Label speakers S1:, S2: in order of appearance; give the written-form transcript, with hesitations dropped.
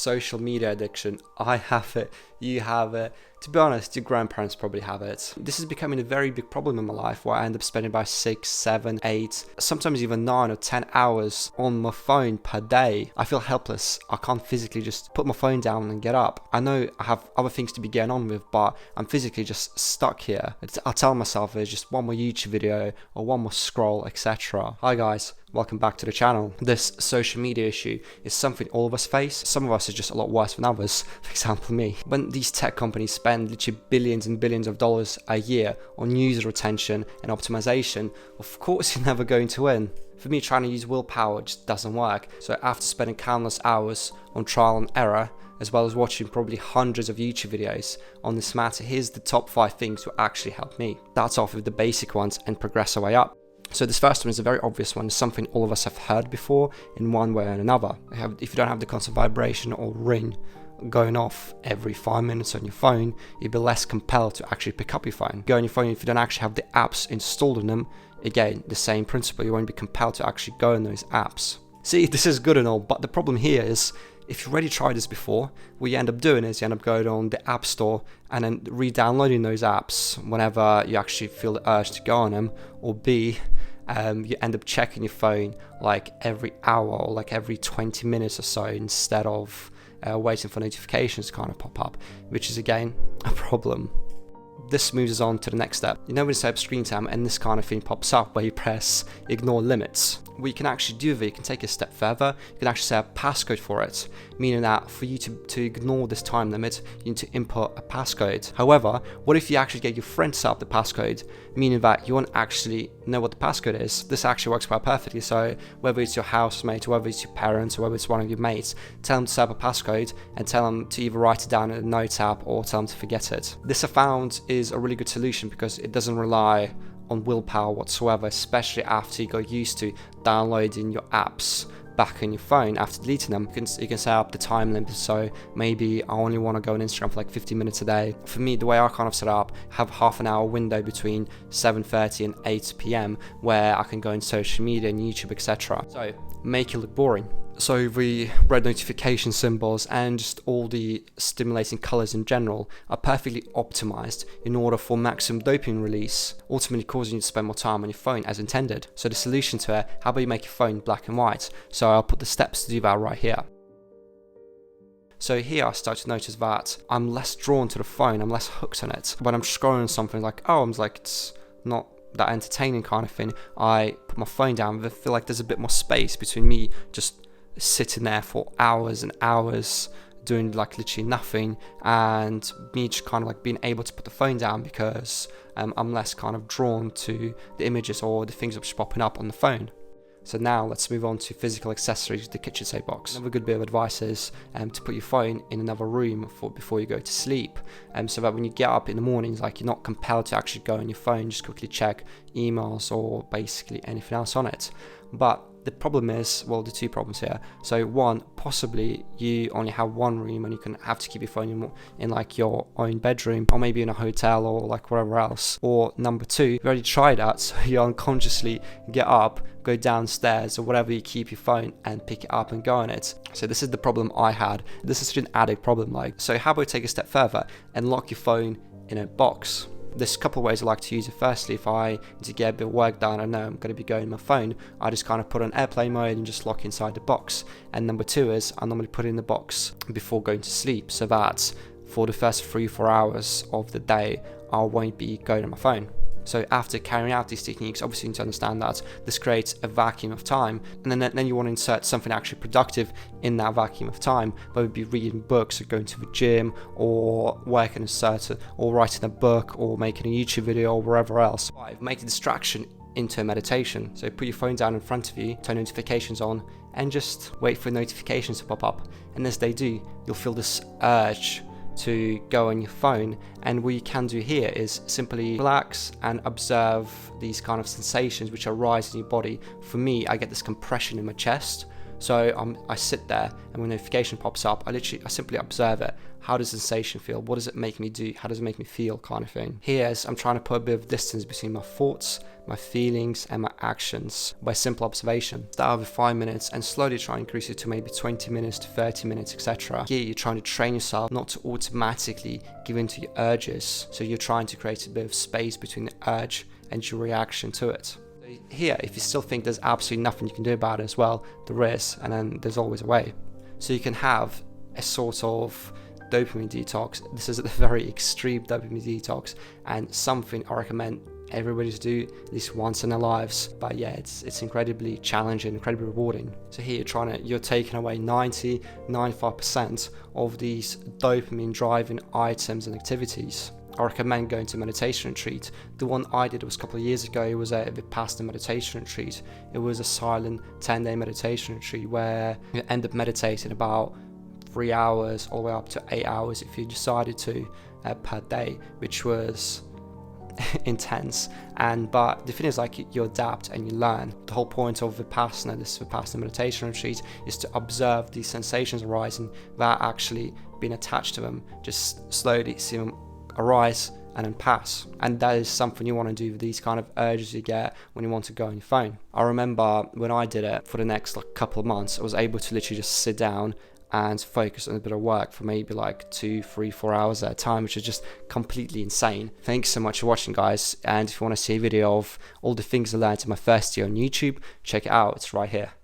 S1: social media addiction. I have it, you have it. To be honest, your grandparents probably have it. This is becoming a very big problem in my life, where I end up spending about 6, 7, 8, sometimes even 9 or 10 hours on my phone per day. I feel helpless. I can't physically just put my phone down and get up. I know I have other things to be getting on with, but I'm physically just stuck here. I tell myself there's just one more YouTube video or one more scroll, etc. Hi guys, welcome back to the channel. This social media issue is something all of us face. Some of us are just a lot worse than others. For example, me. When these tech companies spend literally billions and billions of dollars a year on user retention and optimization, of course you're never going to win. For me, trying to use willpower just doesn't work. So after spending countless hours on trial and error, as well as watching probably hundreds of YouTube videos on this matter, here's the top 5 things to actually help me. Start off with the basic ones and progress our way up. So this first one is a very obvious one, something all of us have heard before in one way or another. If you don't have the constant vibration or ring going off every 5 minutes on your phone, you'll be less compelled to actually pick up your phone. Go on your phone if you don't actually have the apps installed on them. Again, the same principle, you won't be compelled to actually go on those apps. See, this is good and all, but the problem here is, if you've already tried this before, what you end up doing is you end up going on the app store and then re-downloading those apps whenever you actually feel the urge to go on them, or B, you end up checking your phone like every hour or like every 20 minutes or so, instead of waiting for notifications to kind of pop up, which is again a problem. This moves us on to the next step. You know when you set up Screentime and this kind of thing pops up where you press ignore limits. What you can actually do with it, you can take it a step further. You can actually set a passcode for it, meaning that for you to ignore this time limit, you need to input a passcode. However, what if you actually get your friend to set up the passcode, meaning that you won't actually know what the passcode is? This actually works quite perfectly. So whether it's your housemate, or whether it's your parents, or whether it's one of your mates, tell them to set up a passcode and tell them to either write it down in a note app or tell them to forget it. This I found is a really good solution because it doesn't rely on willpower whatsoever, especially after you got used to downloading your apps back on your phone after deleting them. You can set up the time limit, so maybe I only want to go on Instagram for like 50 minutes a day. For me, the way I kind of set up, have half an hour window between 7:30 and 8 p.m. where I can go on social media and YouTube, etc. So make it look boring. So the red notification symbols and just all the stimulating colors in general are perfectly optimized in order for maximum dopamine release, ultimately causing you to spend more time on your phone as intended. So the solution to it, how about you make your phone black and white? So I'll put the steps to do that right here. So here I start to notice that I'm less drawn to the phone, I'm less hooked on it. When I'm scrolling something like, oh, I'm like, it's not that entertaining kind of thing, I put my phone down, I feel like there's a bit more space between me just sitting there for hours and hours doing like literally nothing, and me just kind of like being able to put the phone down because I'm less kind of drawn to the images or the things that's popping up on the phone. So now let's move on to physical accessories, the kitchen safe box. Another good bit of advice is to put your phone in another room before you go to sleep, so that when you get up in the mornings, like, you're not compelled to actually go on your phone, just quickly check emails or basically anything else on it. But the problem is, well, the two problems here. So one, possibly you only have one room and you can have to keep your phone in like your own bedroom, or maybe in a hotel or like wherever else. Or number two, you've already tried that, so you unconsciously get up, go downstairs or whatever, you keep your phone and pick it up and go on it. So this is the problem I had. This is such an addict problem. Like, so how about you take a step further and lock your phone in a box? There's a couple of ways I like to use it. Firstly, if I need to get a bit of work done, I know I'm going to be going on my phone, I just kind of put on airplane mode and just lock inside the box. And number two is I normally put it in the box before going to sleep, so that for the first 3-4 hours of the day I won't be going on my phone. So after carrying out these techniques, obviously you need to understand that this creates a vacuum of time, and then you want to insert something actually productive in that vacuum of time, whether it be reading books or going to the gym or working a certain, or writing a book or making a YouTube video or wherever else. 5. Make the distraction into a meditation. So put your phone down in front of you, turn notifications on, and just wait for notifications to pop up. And as they do, you'll feel this urge to go on your phone, and what you can do here is simply relax and observe these kind of sensations which arise in your body. For me, I get this compression in my chest, So I sit there, and when a notification pops up, I simply observe it. How does the sensation feel? What does it make me do? How does it make me feel, kind of thing. Here, I'm trying to put a bit of distance between my thoughts, my feelings, and my actions by simple observation. Start with 5 minutes and slowly try and increase it to maybe 20 minutes to 30 minutes, etc. Here, you're trying to train yourself not to automatically give in to your urges. So you're trying to create a bit of space between the urge and your reaction to it. Here, if you still think there's absolutely nothing you can do about it as well, there is, and then there's always a way. So you can have a sort of dopamine detox. This is a very extreme dopamine detox, and something I recommend everybody to do at least once in their lives. But yeah, it's incredibly challenging, incredibly rewarding. So here you're taking away 95% of these dopamine driving items and activities. I recommend going to meditation retreat. The one I did was a couple of years ago. It was a Vipassana meditation retreat. It was a silent 10-day meditation retreat where you end up meditating about 3 hours all the way up to 8 hours if you decided to per day, which was intense. But the thing is, like, you adapt and you learn. The whole point of this Vipassana meditation retreat is to observe these sensations arising without actually being attached to them. Just slowly see them arise and then pass. And that is something you want to do with these kind of urges you get when you want to go on your phone. I remember when I did it for the next couple of months, I was able to literally just sit down and focus on a bit of work for maybe 2, 3, 4 hours at a time, which is just completely insane. Thanks so much for watching, guys. And if you want to see a video of all the things I learned in my first year on YouTube, check it out. It's right here.